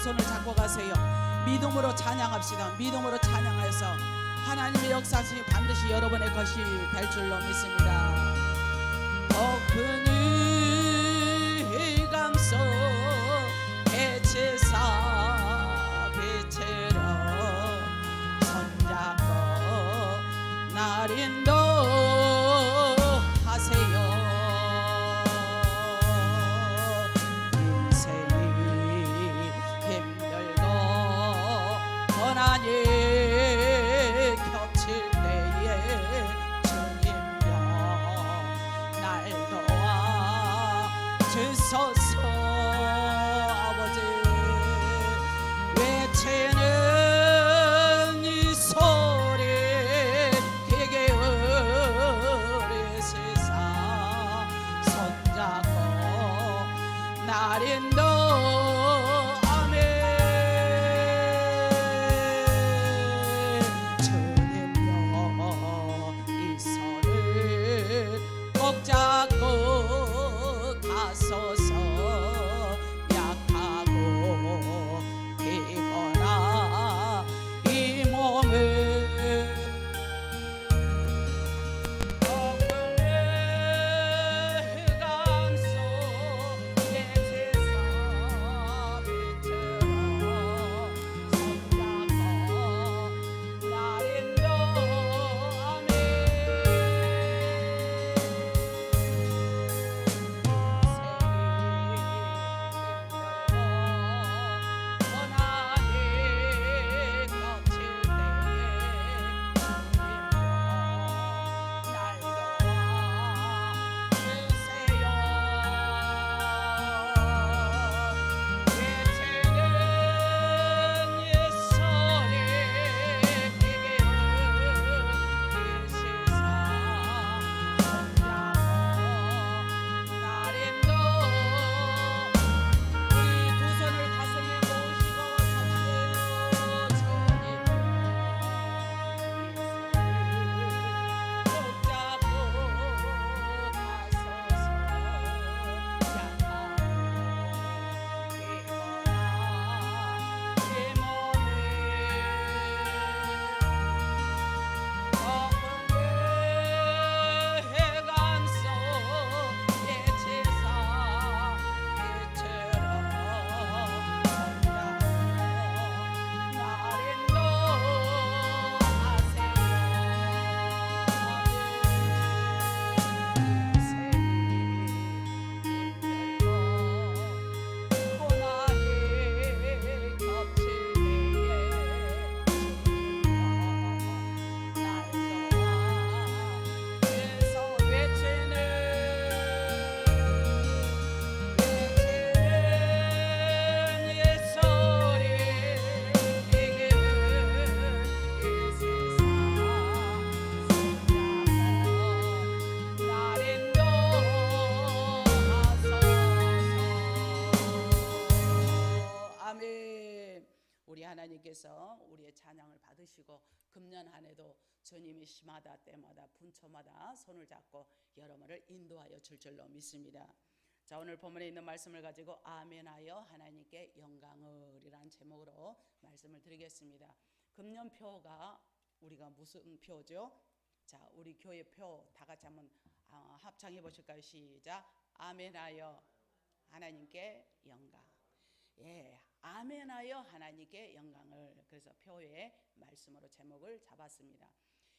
손을 잡고 가세요. 믿음으로 찬양합시다. 믿음으로 찬양하여서 하나님의 역사하심이 반드시 여러분의 것이 될 줄로 믿습니다. 더 큰 의감 속 해체사 빛으로 손잡고 날 인도하세요. 인생이 힘들고 고난이 겹칠 때에 주님여 날 도와 주소서. 아버지 외치는 이 소리 크게 울리시사 손잡고 날 인도하네. 주님여 이 손을 꼭 잡고 가소서. 약하고 피곤한 이 몸을 하나님께서 우리의 찬양을 받으시고 금년 한 해도 주님이 시마다 때마다 분초마다 손을 잡고 여러분을 인도하여 줄 줄로 믿습니다. 자, 오늘 본문에 있는 말씀을 가지고 아멘하여 하나님께 영광을이라는 제목으로 말씀을 드리겠습니다. 금년 표가 우리가 무슨 표죠? 자, 우리 교회 표 다 같이 한번 합창해 보실까요? 시작. 아멘하여 하나님께 영광. 예, 아멘하여 하나님께 영광을. 그래서 표의 말씀으로 제목을 잡았습니다.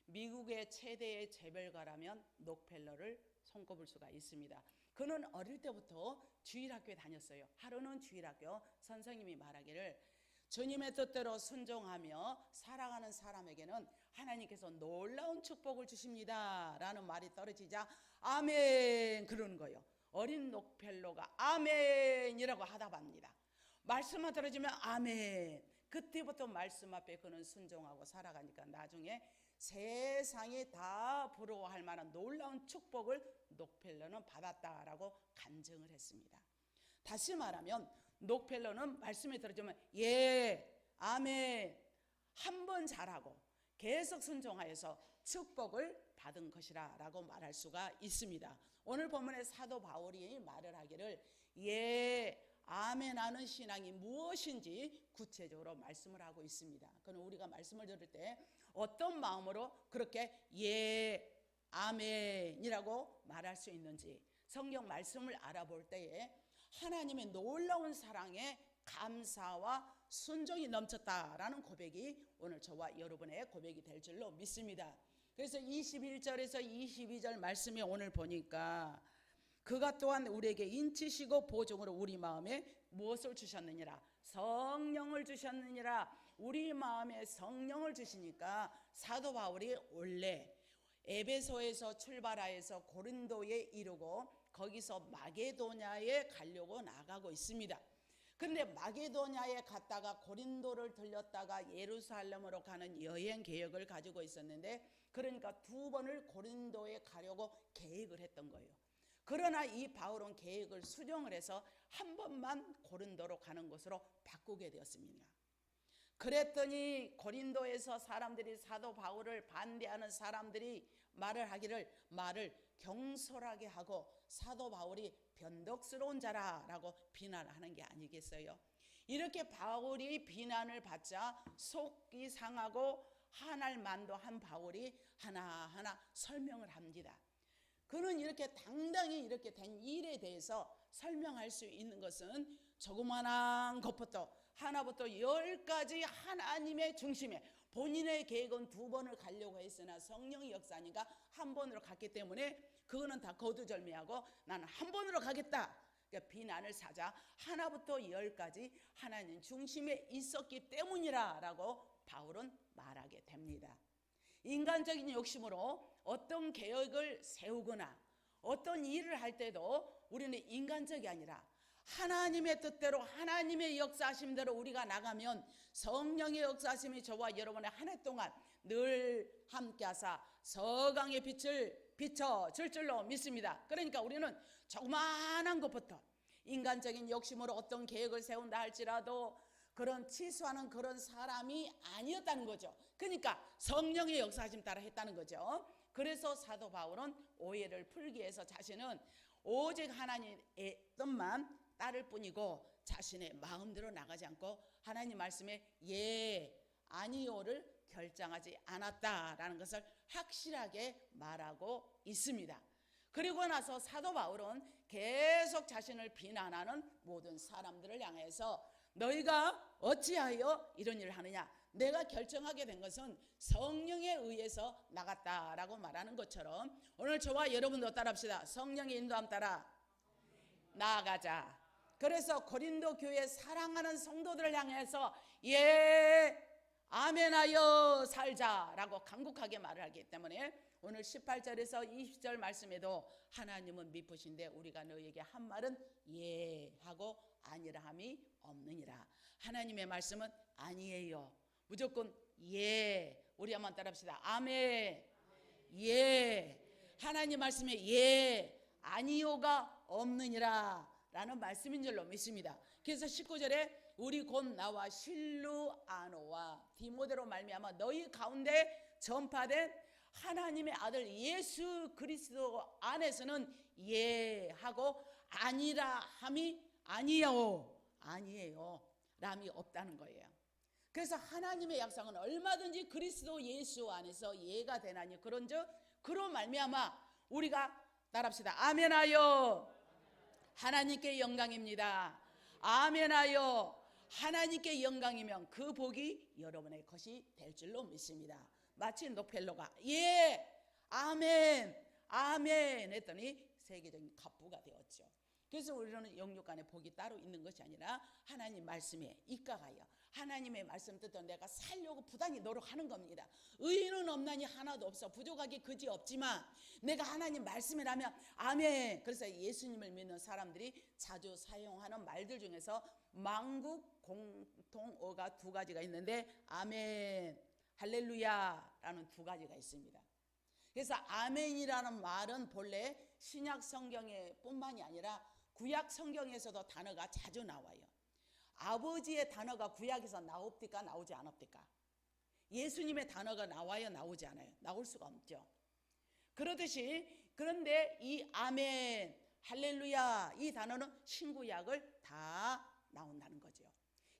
미국의 최대의 재벌가라면 록펠러를 손꼽을 수가 있습니다. 그는 어릴 때부터 주일학교에 다녔어요. 하루는 주일학교 선생님이 말하기를 주님의 뜻대로 순종하며 살아가는 사람에게는 하나님께서 놀라운 축복을 주십니다 라는 말이 떨어지자 아멘 그러는 거예요. 어린 록펠러가 아멘이라고 하답합니다. 말씀만 들어주면 아멘. 그때부터 말씀 앞에 그는 순종하고 살아가니까 나중에 세상이 다 부러워할 만한 놀라운 축복을 록펠러는 받았다라고 간증을 했습니다. 다시 말하면 록펠러는 말씀에 들어주면 예, 아멘 한 번 잘하고 계속 순종하여서 축복을 받은 것이라 라고 말할 수가 있습니다. 오늘 본문에 사도 바울이 말을 하기를 예, 아멘하는 신앙이 무엇인지 구체적으로 말씀을 하고 있습니다. 그는 우리가 말씀을 들을 때 어떤 마음으로 그렇게 예, 아멘이라고 말할 수 있는지 성경 말씀을 알아볼 때에 하나님의 놀라운 사랑에 감사와 순종이 넘쳤다라는 고백이 오늘 저와 여러분의 고백이 될 줄로 믿습니다. 그래서 21절에서 22절 말씀에 오늘 보니까 그가 또한 우리에게 인치시고 보증으로 우리 마음에 무엇을 주셨느니라? 성령을 주셨느니라. 우리 마음에 성령을 주시니까 사도 바울이 원래 에베소에서 출발하여서 고린도에 이르고 거기서 마게도냐에 가려고 나가고 있습니다. 그런데 마게도냐에 갔다가 고린도를 들렸다가 예루살렘으로 가는 여행 계획을 가지고 있었는데, 그러니까 2번을 고린도에 가려고 계획을 했던 거예요. 그러나 이 바울은 계획을 수정을 해서 한 번만 고린도로 가는 것으로 바꾸게 되었습니다. 그랬더니 고린도에서 사람들이 사도 바울을 반대하는 사람들이 말을 경솔하게 하고 사도 바울이 변덕스러운 자라라고 비난하는 게 아니겠어요? 이렇게 바울이 비난을 받자 속이 상하고 한할 만도한 바울이 하나하나 설명을 합니다. 그는 이렇게 당당히 이렇게 된 일에 대해서 설명할 수 있는 것은 조그만한 것부터 하나부터 10까지 하나님의 중심에, 본인의 계획은 2번을 가려고 했으나 성령의 역사니까 한 번으로 갔기 때문에 그거는 다 거두절미하고 나는 한 번으로 가겠다. 그러니까 비난을 사자 하나부터 10까지 하나님 중심에 있었기 때문이라고 바울은 말하게 됩니다. 인간적인 욕심으로 어떤 계획을 세우거나 어떤 일을 할 때도 우리는 인간적이 아니라 하나님의 뜻대로 하나님의 역사하심대로 우리가 나가면 성령의 역사하심이 저와 여러분의 한 해 동안 늘 함께하사 서강의 빛을 비춰줄 줄로 믿습니다. 그러니까 우리는 조그마한 것부터 인간적인 욕심으로 어떤 계획을 세운다 할지라도 그런 치수하는 그런 사람이 아니었다는 거죠. 그러니까 성령의 역사하심 따라 했다는 거죠. 그래서 사도 바울은 오해를 풀기 위해서 자신은 오직 하나님의 뜻만 따를 뿐이고 자신의 마음대로 나가지 않고 하나님 말씀에 예, 아니요를 결정하지 않았다라는 것을 확실하게 말하고 있습니다. 그리고 나서 사도 바울은 계속 자신을 비난하는 모든 사람들을 향해서 너희가 어찌하여 이런 일을 하느냐? 내가 결정하게 된 것은 성령에 의해서 나갔다라고 말하는 것처럼 오늘 저와 여러분도 따라합시다. 성령의 인도함 따라 나아가자. 그래서 고린도 교회 사랑하는 성도들을 향해서 예, 아멘하여 살자라고 간곡하게 말을 하기 때문에 오늘 18절에서 20절 말씀에도 하나님은 미쁘신데 우리가 너희에게 한 말은 예 하고 아니라 함이 없느니라. 하나님의 말씀은 아니에요. 무조건 예. 우리 한번 따라합시다. 아멘. 예. 하나님 말씀에 예, 아니요가 없느니라 라는 말씀인 줄로 믿습니다. 그래서 19절에 우리 곧 나와 실루아노와 디모데로 말미암아 너희 가운데 전파된 하나님의 아들 예수 그리스도 안에서는 예 하고 아니라 함이 아니에요 람이 없다는 거예요. 그래서 하나님의 약속은 얼마든지 그리스도 예수 안에서 예가 되나니 그런즉 그로 말미암아 우리가 따라합시다. 아멘하여 하나님께 영광입니다. 아멘하여 하나님께 영광이면 그 복이 여러분의 것이 될 줄로 믿습니다. 마치 노펠로가 예 아멘 아멘 했더니 세계적인 갑부가 되었죠. 그래서 우리는 영육간의 복이 따로 있는 것이 아니라 하나님 말씀에 입각하여 하나님의 말씀 뜻대로 내가 살려고 부단히 노력하는 겁니다. 의인은 없나니 하나도 없어. 부족하기 그지 없지만 내가 하나님 말씀이라면 아멘. 그래서 예수님을 믿는 사람들이 자주 사용하는 말들 중에서 만국 공통어가 2가지가 있는데 아멘, 할렐루야라는 2가지가 있습니다. 그래서 아멘이라는 말은 본래 신약 성경에 뿐만이 아니라 구약 성경에서도 단어가 자주 나와요. 아버지의 단어가 구약에서 나옵니까? 나오지 않습니까? 예수님의 단어가 나와요? 나오지 않아요? 나올 수가 없죠. 그러듯이 그런데 이 아멘, 할렐루야. 이 단어는 신구약을 다 나온다는 거죠.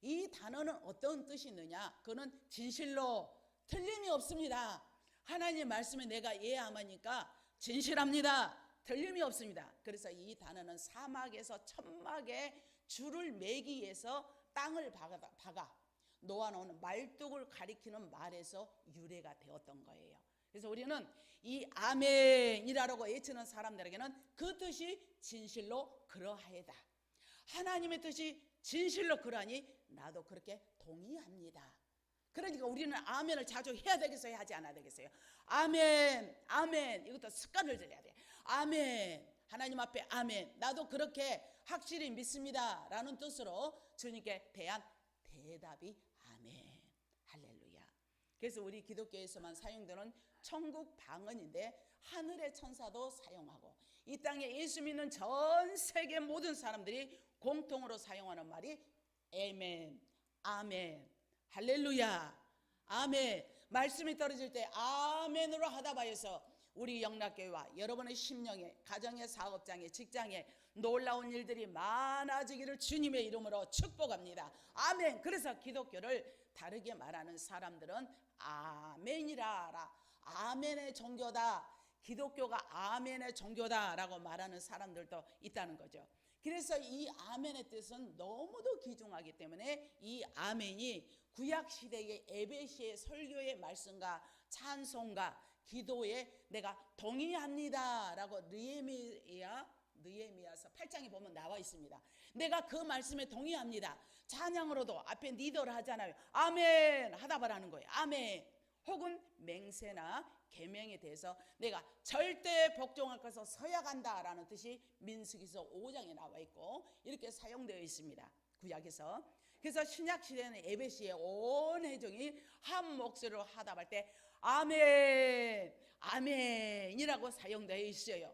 이 단어는 어떤 뜻이 있느냐? 그는 진실로 틀림이 없습니다. 하나님 말씀에 내가 예함하니까 진실합니다. 틀림이 없습니다. 그래서 이 단어는 사막에서 천막에 줄을 매기 위해서 땅을 박아 놓아놓은 말뚝을 가리키는 말에서 유래가 되었던 거예요. 그래서 우리는 이 아멘이라고 외치는 사람들에게는 그 뜻이 진실로 그러하이다. 하나님의 뜻이 진실로 그러하니 나도 그렇게 동의합니다. 그러니까 우리는 아멘을 자주 해야 되겠어요? 하지 않아야 되겠어요? 아멘, 아멘. 이것도 습관을 들여야 돼. 아멘. 하나님 앞에 아멘. 나도 그렇게 확실히 믿습니다. 라는 뜻으로 주님께 대한 대답이 아멘. 할렐루야. 그래서 우리 기독교에서만 사용되는 천국 방언인데 하늘의 천사도 사용하고 이 땅에 예수 믿는 전 세계 모든 사람들이 공통으로 사용하는 말이 아멘, 아멘, 할렐루야, 아멘. 말씀이 떨어질 때 아멘으로 하다 봐서 우리 영락교회와 여러분의 심령에, 가정의, 사업장에, 직장에 놀라운 일들이 많아지기를 주님의 이름으로 축복합니다. 아멘. 그래서 기독교를 다르게 말하는 사람들은 아멘이라 알아. 아멘의 종교다. 기독교가 아멘의 종교다라고 말하는 사람들도 있다는 거죠. 그래서 이 아멘의 뜻은 너무도 귀중하기 때문에 이 아멘이 구약시대의 에베시의 설교의 말씀과 찬송과 기도에 내가 동의합니다라고 느헤미야서 8장에 보면 나와 있습니다. 내가 그 말씀에 동의합니다. 찬양으로도 앞에 니더를 하잖아요. 아멘 하다 말하는 거예요. 아멘. 혹은 맹세나 계명에 대해서 내가 절대 복종할 것을 서약한다라는 뜻이 민수기서 5장에 나와 있고 이렇게 사용되어 있습니다. 구약에서. 그래서 신약시대는 에베시의 온 회중이 한 목소리로 하답할 때 아멘, 아멘이라고 사용되어 있어요.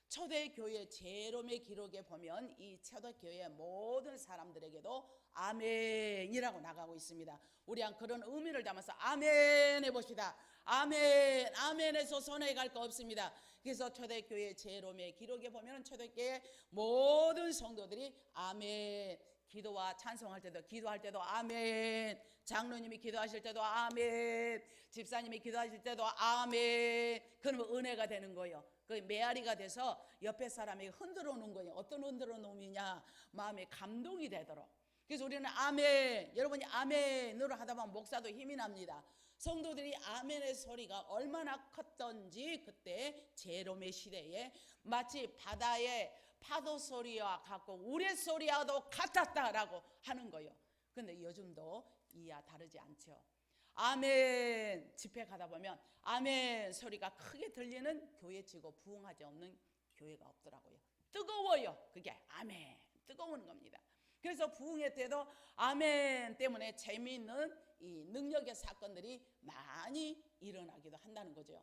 초대교회 제롬의 기록에 보면 이 초대교회 모든 사람들에게도 아멘이라고 나가고 있습니다. 우리 한 그런 의미를 담아서 아멘 해봅시다. 아멘, 아멘에서 손해 갈 거 없습니다. 그래서 초대교회 제롬의 기록에 보면 초대교회 모든 성도들이 아멘, 기도와 찬송할 때도 기도할 때도 아멘, 장로님이 기도하실 때도 아멘, 집사님이 기도하실 때도 아멘. 그러면 은혜가 되는 거예요. 그 메아리가 돼서 옆에 사람이 흔들어 놓은 거예요. 어떤 흔들어 놓으냐? 마음에 감동이 되도록. 그래서 우리는 아멘, 여러분이 아멘으로 하다 보면 목사도 힘이 납니다. 성도들이 아멘의 소리가 얼마나 컸던지 그때 제롬의 시대에 마치 바다의 파도 소리와 같고 우레 소리와도 같았다라고 하는 거예요. 근데 요즘도 이와 다르지 않죠. 아멘 집회 가다 보면 아멘 소리가 크게 들리는 교회치고 부흥하지 없는 교회가 없더라고요. 뜨거워요. 그게 아멘, 뜨거운 겁니다. 그래서 부흥회 때도 아멘 때문에 재미있는 이 능력의 사건들이 많이 일어나기도 한다는 거죠.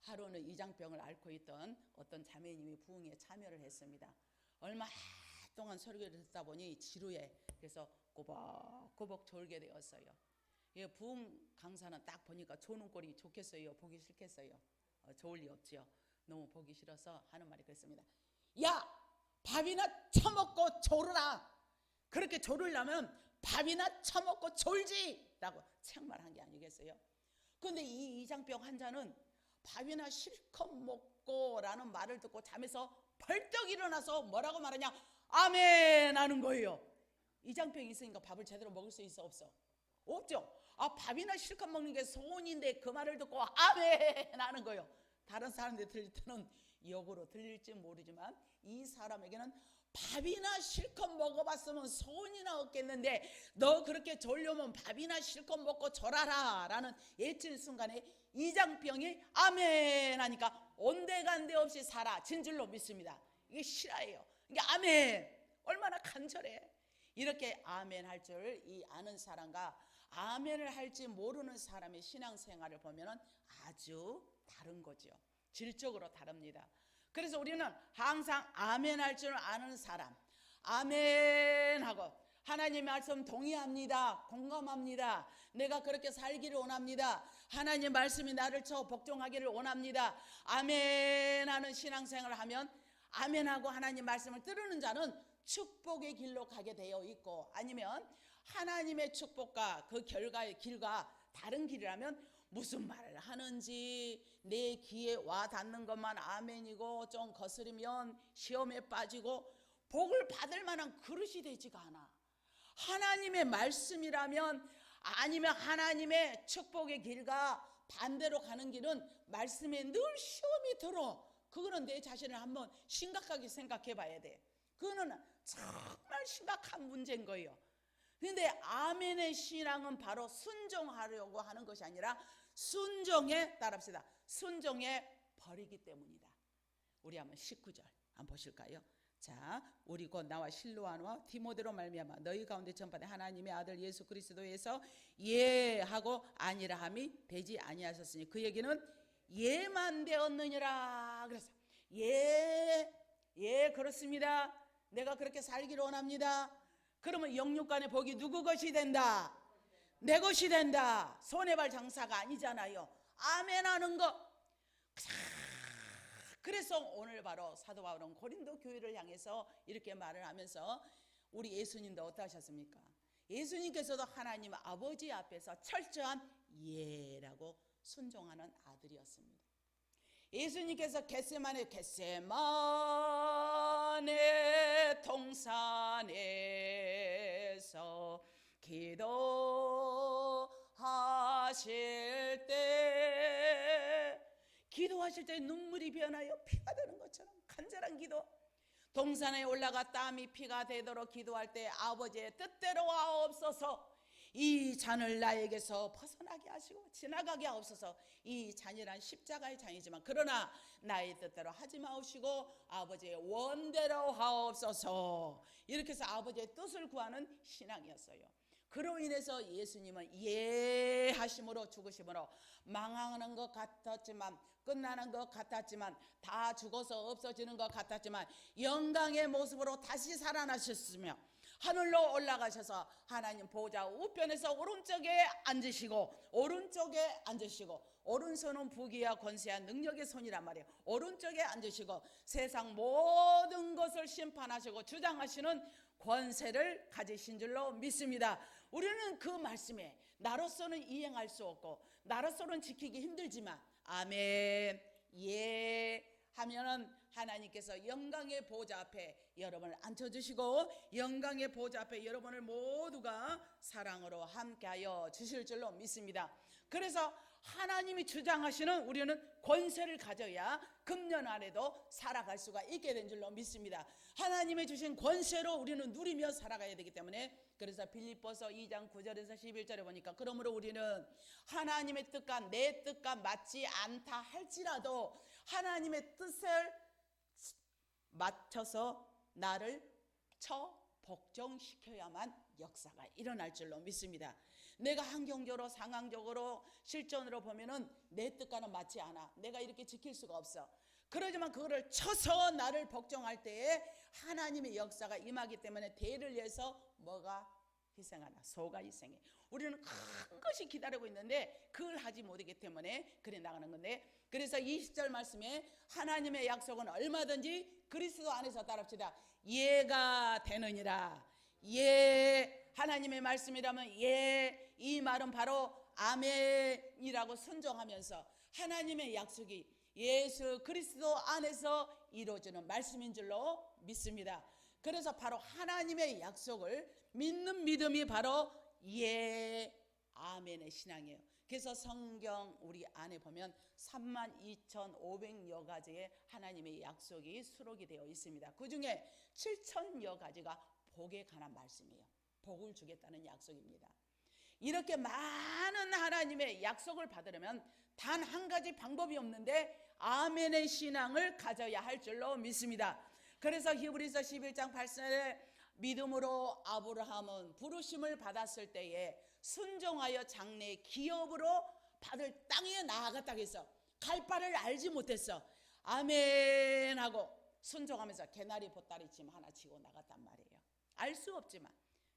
하루는 이장병을 앓고 있던 어떤 자매님이 부흥에 참여를 했습니다. 얼마 동안 설교를 듣다 보니 지루해. 그래서 꼬박꼬박 졸게 되었어요. 부흥 강사는 딱 보니까 조는 꼴이 좋겠어요? 보기 싫겠어요? 좋을 리 없지요. 너무 보기 싫어서 하는 말이 그랬습니다. 야! 밥이나 처먹고 졸으라. 그렇게 졸으려면 밥이나 처먹고 졸지 라고 책말한 게 아니겠어요? 그런데 이 이장병 환자는 밥이나 실컷 먹고 라는 말을 듣고 잠에서 벌떡 일어나서 뭐라고 말하냐? 아멘 하는 거예요. 이장병이 있으니까 밥을 제대로 먹을 수 있어 없어? 없죠. 밥이나 실컷 먹는 게 소원인데 그 말을 듣고 아멘 하는 거예요. 다른 사람들이 들릴 때는 역으로 들릴지 모르지만 이 사람에게는 밥이나 실컷 먹어봤으면 소원이나 얻겠는데 너 그렇게 졸려면 밥이나 실컷 먹고 졸아라 라는 예친 순간에 이장병이 아멘 하니까 온데간데 없이 살아 진줄로 믿습니다. 이게 실화예요. 이게 아멘 얼마나 간절해. 이렇게 아멘 할 줄 이 아는 사람과 아멘을 할지 모르는 사람의 신앙생활을 보면 아주 다른 거죠. 질적으로 다릅니다. 그래서 우리는 항상 아멘 할 줄 아는 사람, 아멘 하고 하나님의 말씀 동의합니다, 공감합니다, 내가 그렇게 살기를 원합니다, 하나님의 말씀이 나를 복종하기를 원합니다, 아멘 하는 신앙생활을 하면 아멘하고 하나님 말씀을 들으는 자는 축복의 길로 가게 되어 있고, 아니면 하나님의 축복과 그 결과의 길과 다른 길이라면 무슨 말을 하는지 내 귀에 와 닿는 것만 아멘이고 좀 거스르면 시험에 빠지고 복을 받을 만한 그릇이 되지가 않아. 하나님의 말씀이라면, 아니면 하나님의 축복의 길과 반대로 가는 길은 말씀에 늘 시험이 들어. 그거는 내 자신을 한번 심각하게 생각해 봐야 돼. 그거는 정말 심각한 문제인 거예요. 그런데 아멘의 신앙은 바로 순종하려고 하는 것이 아니라 순종에, 따라합시다, 순종에 버리기 때문이다. 우리 한번 19절 한번 보실까요? 자, 우리 곧 나와 실로아노와 디모데로 말미암아 너희 가운데 전파된 하나님의 아들 예수 그리스도에서 예하고 아니라 함이 되지 아니하셨으니 그 얘기는 예만 되었느니라. 그래서 예 그렇습니다. 내가 그렇게 살기를 원합니다. 그러면 영육간의 복이 누구 것이 된다? 내 것이 된다. 손해발 장사가 아니잖아요. 아멘 하는 거. 그래서 오늘 바로 사도 바울은 고린도 교회를 향해서 이렇게 말을 하면서, 우리 예수님도 어떠하셨습니까? 예수님께서도 하나님 아버지 앞에서 철저한 예라고 순종하는 아들이었습니다. 예수님께서 겟세마네 동산에서 기도하실 때 눈물이 변하여 피가 되는 것처럼 간절한 기도, 동산에 올라가 땀이 피가 되도록 기도할 때 아버지의 뜻대로 하옵소서, 이 잔을 나에게서 벗어나게 하시고 지나가게 하옵소서. 이 잔이란 십자가의 잔이지만 그러나 나의 뜻대로 하지 마시고 아버지의 원대로 하옵소서. 이렇게 해서 아버지의 뜻을 구하는 신앙이었어요. 그로 인해서 예수님은 예하심으로 죽으심으로 망하는 것 같았지만, 끝나는 것 같았지만, 다 죽어서 없어지는 것 같았지만 영광의 모습으로 다시 살아나셨으며 하늘로 올라가셔서 하나님 보좌 우편에서 오른쪽에 앉으시고, 오른손은 부귀와 권세와 능력의 손이란 말이에요. 오른쪽에 앉으시고 세상 모든 것을 심판하시고 주장하시는 권세를 가지신 줄로 믿습니다. 우리는 그 말씀에 나로서는 이행할 수 없고 나로서는 지키기 힘들지만 아멘 예 하면은 하나님께서 영광의 보좌 앞에 여러분을 앉혀주시고 영광의 보좌 앞에 여러분을 모두가 사랑으로 함께하여 주실 줄로 믿습니다. 그래서 하나님이 주장하시는 우리는 권세를 가져야 금년 안에도 살아갈 수가 있게 된 줄로 믿습니다. 하나님의 주신 권세로 우리는 누리며 살아가야 되기 때문에, 그래서 빌립보서 2장 9절에서 11절에 보니까 그러므로 우리는 하나님의 뜻과 내 뜻과 맞지 않다 할지라도 하나님의 뜻을 맞춰서 나를 복종시켜야만 역사가 일어날 줄로 믿습니다. 내가 환경적으로 상황적으로 실존으로 보면은 내 뜻과는 맞지 않아. 내가 이렇게 지킬 수가 없어. 그러지만 그거를 쳐서 나를 복종할 때에 하나님의 역사가 임하기 때문에 대를 위해서 뭐가 희생하나? 소가 희생해. 우리는 큰 것이 기다리고 있는데 그걸 하지 못하기 때문에 그래 나가는 건데, 그래서 20절 말씀에 하나님의 약속은 얼마든지 그리스도 안에서 따릅시다. 예가 되느니라. 예, 하나님의 말씀이라면 예, 이 말은 바로 아멘이라고 순종하면서 하나님의 약속이 예수 그리스도 안에서 이루어지는 말씀인 줄로 믿습니다. 그래서 바로 하나님의 약속을 믿는 믿음이 바로 예, 아멘의 신앙이에요. 그래서 성경 우리 안에 보면 32,500여 가지의 하나님의 약속이 수록이 되어 있습니다. 그 중에 7,000여 가지가 복에 관한 말씀이에요. 복을 주겠다는 약속입니다. 이렇게 많은 하나님의 약속을 받으려면 단 한 가지 방법이 없는데 아멘의 신앙을 가져야 할 줄로 믿습니다. 그래서 히브리서 11장 8절에 믿음으로 아브라함은 부르심을 받았을 때에 순종하여 장래의 기업으로 받을 땅에 나아갔다고 했어. 갈 바를 알지 못했어. 아멘 하고 순종하면서 개나리 보따리 짐 하나 지고 나갔단 말이에요. 알 수 없지만,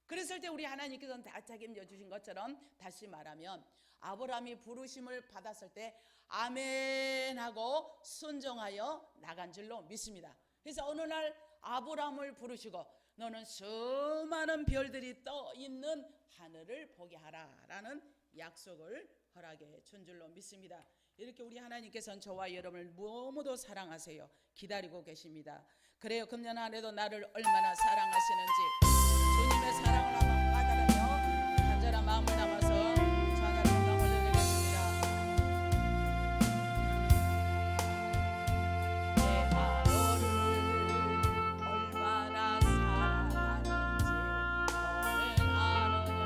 그랬을 때 우리 하나님께서는 다 책임져 주신 것처럼, 다시 말하면 아브라함이 부르심을 받았을 때 아멘 하고 순종하여 나간 줄로 믿습니다. 그래서 어느 날 아브라함을 부르시고 너는 수많은 별들이 떠 있는 하늘을 보게 하라라는 약속을 허락해 준 줄로 믿습니다. 이렇게 우리 하나님께서는 저와 여러분을 너무도 사랑하세요. 기다리고 계십니다. 그래요. 금년 안에도 나를 얼마나 사랑하시는지 주님의 사랑을 한번 받으라며 간절한 마음을 담아서 찬양을 한번 올려드리겠습니다. 내가 너를 얼마나 사랑하는지 너는 아느냐.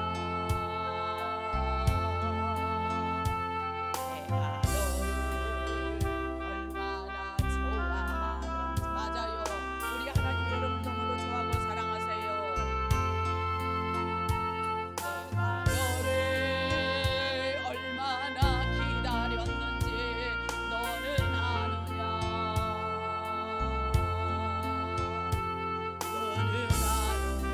내가 너를 얼마나 좋아하는지. 맞아요. 우리 하나님 여러분 너무도 좋아하고 사랑하세요. 내가 너를 얼마나 기다렸는지 너는 아느냐. 너는 아느냐.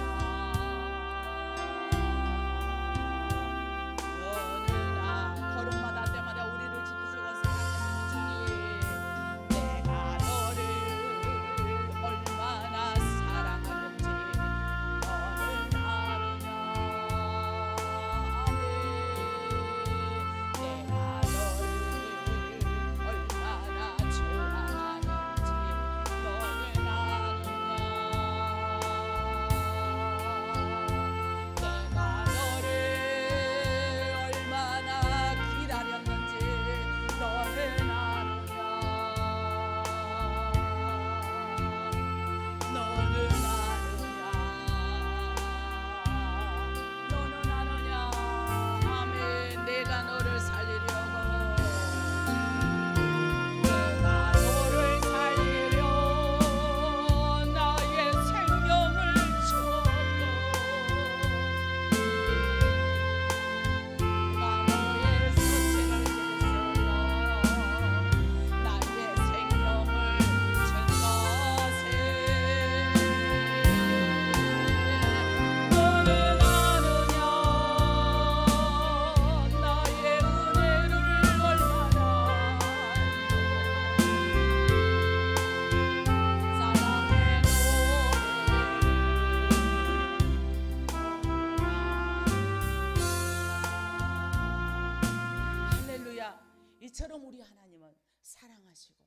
걸음마다 때마다 우리를 지키시고 사랑하시는 주님, 내가 너를 얼마나 사랑하는지 너는 아느냐. 내가 너를 얼마나 좋아하는지 너는 아느냐. 내가 너를 얼마나 기다렸는지 너는 아느냐. 너는 아느냐. 아멘. 내가 너를 살리려고 내가 너를 살리려 나의 생명을 주었고 나 너의 서체를 jes으며 나의 생명을 준 것에 너는 아느냐. 나의 은혜를 얼마나 사랑의 할렐루야. 이처럼 우리 하나님은 사랑하시고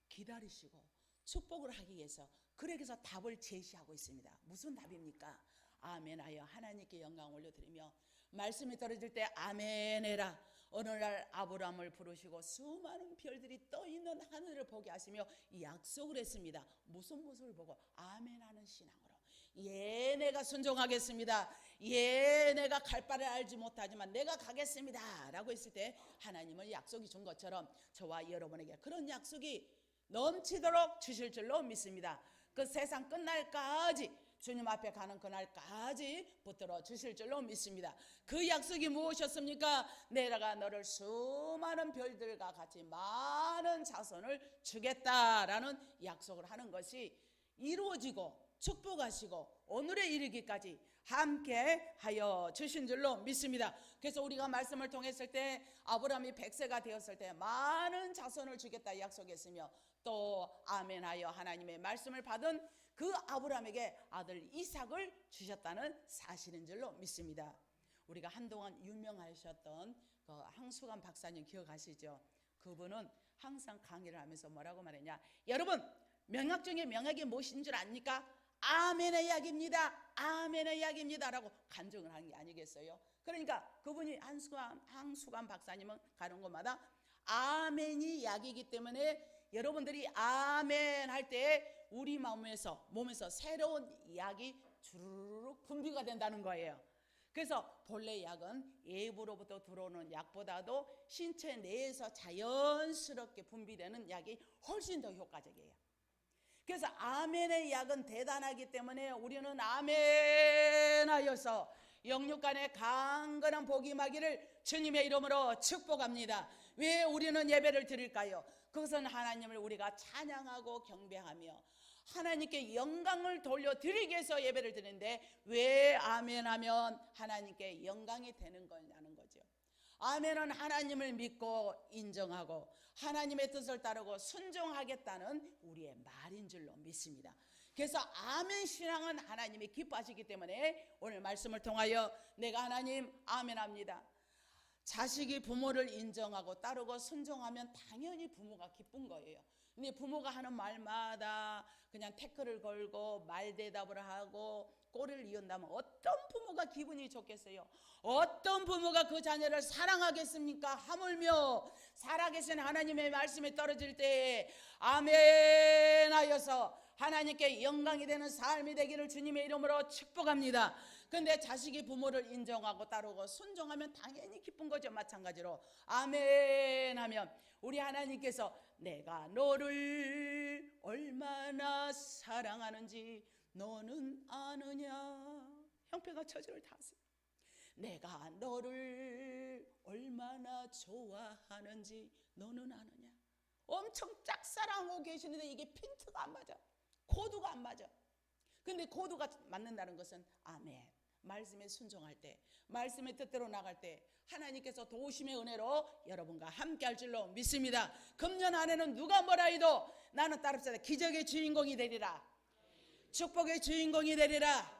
기다리시고 축복을 하기 위해서 그래서 답을 제시하고 있습니다. 무슨 답입니까? 아멘하여 하나님께 영광 올려드리며 말씀이 떨어질 때 아멘 해라. 어느 날 아브라함을 부르시고 수많은 별들이 떠있는 하늘을 보게 하시며 약속을 했습니다. 무슨 모습을 보고? 아멘하는 신앙으로. 예, 내가 순종하겠습니다. 예, 내가 갈 바를 알지 못하지만 내가 가겠습니다 라고 했을 때 하나님은 약속이 준 것처럼 저와 여러분에게 그런 약속이 넘치도록 주실 줄로 믿습니다. 그 세상 끝날까지 주님 앞에 가는 그날까지 붙들어 주실 줄로 믿습니다. 그 약속이 무엇이었습니까? 내가 너를 수많은 별들과 같이 많은 자손을 주겠다라는 약속을 하는 것이 이루어지고 축복하시고 오늘에 이르기까지 함께 하여 주신 줄로 믿습니다. 그래서 우리가 말씀을 통했을 때 아브라함이 100세가 되었을 때 많은 자손을 주겠다 약속했으며 또 아멘하여 하나님의 말씀을 받은 그 아브라함에게 아들 이삭을 주셨다는 사실인 줄로 믿습니다. 우리가 한동안 유명하셨던 그 항수관 박사님 기억하시죠? 그분은 항상 강의를 하면서 뭐라고 말했냐? 여러분, 명약 중에 명약이 무엇인 줄 압니까? 아멘의 약입니다. 아멘의 약입니다 라고 간증을 한 게 아니겠어요? 그러니까 그분이 항수관 박사님은 가는 곳마다 아멘이 약이기 때문에 여러분들이 아멘 할 때 우리 몸에서 새로운 약이 주르륵 분비가 된다는 거예요. 그래서 본래 약은 외부로부터 들어오는 약보다도 신체 내에서 자연스럽게 분비되는 약이 훨씬 더 효과적이에요. 그래서 아멘의 약은 대단하기 때문에 우리는 아멘 하여서 영육간에 강건한 복이 임하기를 주님의 이름으로 축복합니다. 왜 우리는 예배를 드릴까요? 그것은 하나님을 우리가 찬양하고 경배하며 하나님께 영광을 돌려드리기 위해서 예배를 드리는데 왜 아멘하면 하나님께 영광이 되는 거냐는 거죠. 아멘은 하나님을 믿고 인정하고 하나님의 뜻을 따르고 순종하겠다는 우리의 말인 줄로 믿습니다. 그래서 아멘 신앙은 하나님이 기뻐하시기 때문에 오늘 말씀을 통하여 내가 하나님 아멘합니다. 자식이 부모를 인정하고 따르고 순종하면 당연히 부모가 기쁜 거예요. 근데 부모가 하는 말마다 그냥 태클을 걸고 말대답을 하고 꼬리를 이은다면 어떤 부모가 기분이 좋겠어요? 어떤 부모가 그 자녀를 사랑하겠습니까? 하물며 살아계신 하나님의 말씀에 떨어질 때 아멘 하여서 하나님께 영광이 되는 삶이 되기를 주님의 이름으로 축복합니다. 근데 자식이 부모를 인정하고 따르고 순종하면 당연히 기쁜 거죠. 마찬가지로 아멘 하면 우리 하나님께서 내가 너를 얼마나 사랑하는지 너는 아느냐. 형편과 처지를 다 아세요. 내가 너를 얼마나 좋아하는지 너는 아느냐. 엄청 짝사랑하고 계시는데 이게 핀트가 안 맞아. 코드가 안 맞아. 근데 코드가 맞는다는 것은 아멘, 말씀에 순종할 때, 말씀의 뜻대로 나갈 때 하나님께서 도우심의 은혜로 여러분과 함께 할 줄로 믿습니다. 금년 안에는 누가 뭐라 해도 나는 따릅시다. 기적의 주인공이 되리라. 축복의 주인공이 되리라.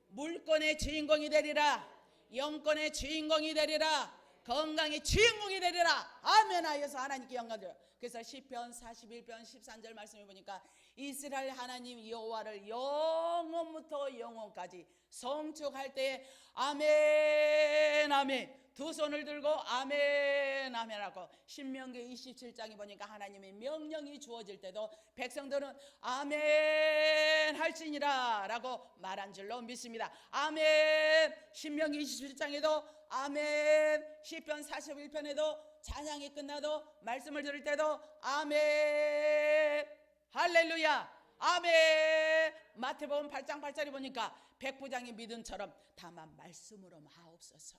물건의 주인공이 되리라. 영권의 주인공이 되리라. 건강의 주인공이 되리라. 아멘 하여서 하나님께 영광 드려요. 그래서 시편 41편 13절 말씀해 보니까 이스라엘 하나님 여호와를 영원부터 영원까지 성축할 때 아멘 아멘 두 손을 들고 아멘 아멘 하고 신명기 27장에 보니까 하나님의 명령이 주어질 때도 백성들은 아멘 할지니라 라고 말한 줄로 믿습니다. 아멘. 신명기 27장에도 아멘. 시편 41편에도 찬양이 끝나도 말씀을 들을 때도 아멘 할렐루야 아멘. 마태복음 8장 8절에 보니까 백부장의 믿음처럼 다만 말씀으로 하옵소서.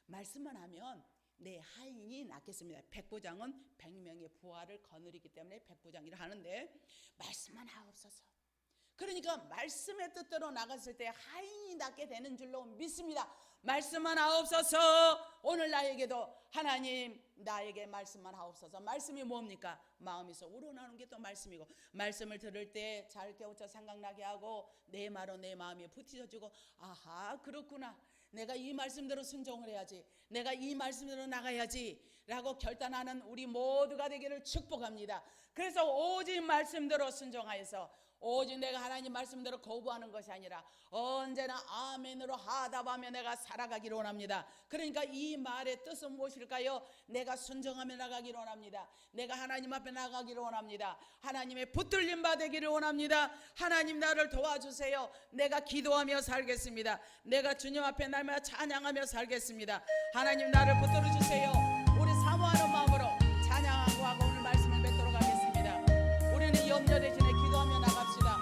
말씀만 하면 내 하인이 낫겠습니다. 백부장은 100명의 부하를 거느리기 때문에 백부장이라 하는데 말씀만 하옵소서. 그러니까 말씀의 뜻대로 나갔을 때 하인이 낫게 되는 줄로 믿습니다. 말씀만 하옵소서. 오늘 나에게도 하나님 나에게 말씀만 하옵소서. 말씀이 뭡니까? 마음에서 우러나오는 게 또 말씀이고 말씀을 들을 때 잘 깨우쳐 생각나게 하고 내 말로 내 마음이 부티져지고 아하 그렇구나. 내가 이 말씀대로 순종을 해야지. 내가 이 말씀대로 나가야지 라고 결단하는 우리 모두가 되기를 축복합니다. 그래서 오직 말씀대로 순종하여서 오직 내가 하나님 말씀대로 거부하는 것이 아니라 언제나 아멘으로 하답하며 내가 살아가기를 원합니다. 그러니까 이 말의 뜻은 무엇일까요? 내가 순종하며 나가기를 원합니다. 내가 하나님 앞에 나가기를 원합니다. 하나님의 붙들림 받기를 원합니다. 하나님 나를 도와주세요. 내가 기도하며 살겠습니다. 내가 주님 앞에 날마다 찬양하며 살겠습니다. 하나님 나를 붙들어 주세요. 우리 사모하는 마음으로 찬양하고 하고 오늘 말씀을 맺도록 하겠습니다. 우리는 염려 대신에 기도하며 나갑시다.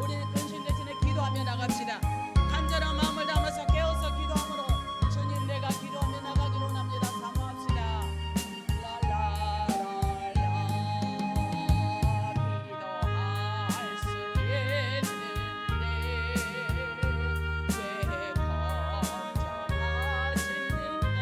우리는 근심 대신에 기도하며 나갑시다. 간절한 마음을 담아서 깨어서 기도함으로 주님 내가 기도하며 나가기를 원합니다. 사모합시다. 랄라랄라 기도할 수 있는데 왜 걱정하십니까?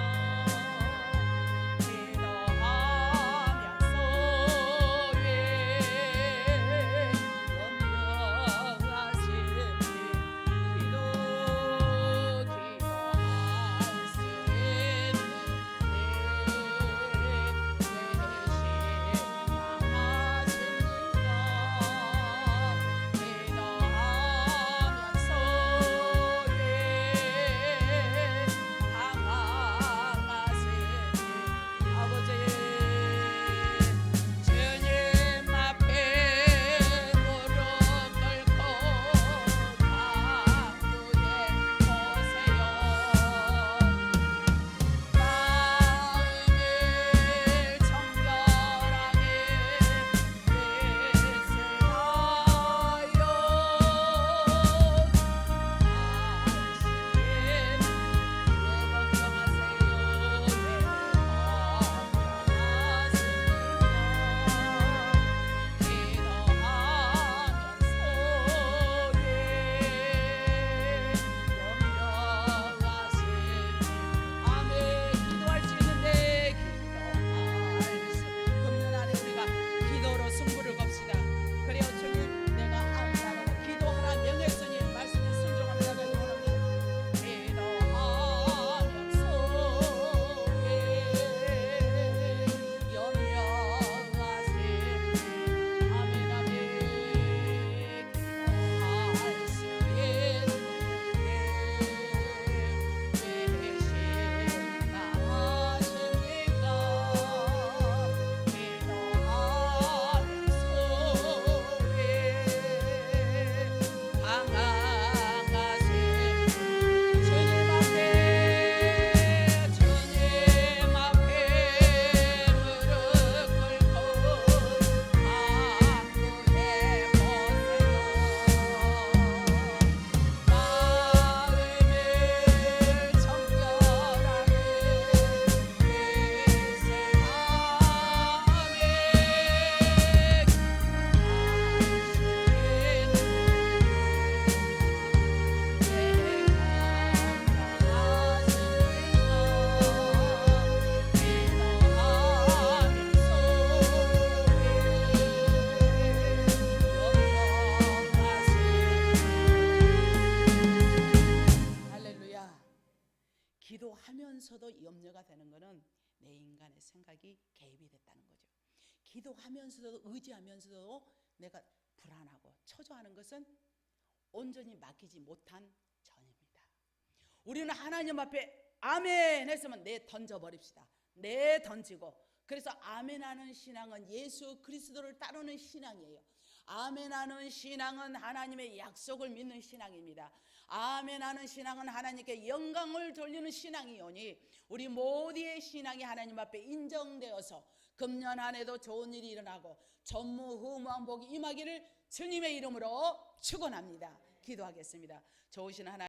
생각이 개입이 됐다는 거죠. 기도하면서도 의지하면서도 내가 불안하고 초조하는 것은 온전히 맡기지 못한 전입니다. 우리는 하나님 앞에 아멘 했으면 내 던져버립시다. 내 던지고, 그래서 아멘하는 신앙은 예수 그리스도를 따르는 신앙이에요. 아멘하는 신앙은 하나님의 약속을 믿는 신앙입니다. 아멘하는 신앙은 하나님께 영광을 돌리는 신앙이오니 우리 모두의 신앙이 하나님 앞에 인정되어서 금년 한 해도 좋은 일이 일어나고 전무후무한 복이 임하기를 주님의 이름으로 축원합니다. 기도하겠습니다. 좋으신 하나님,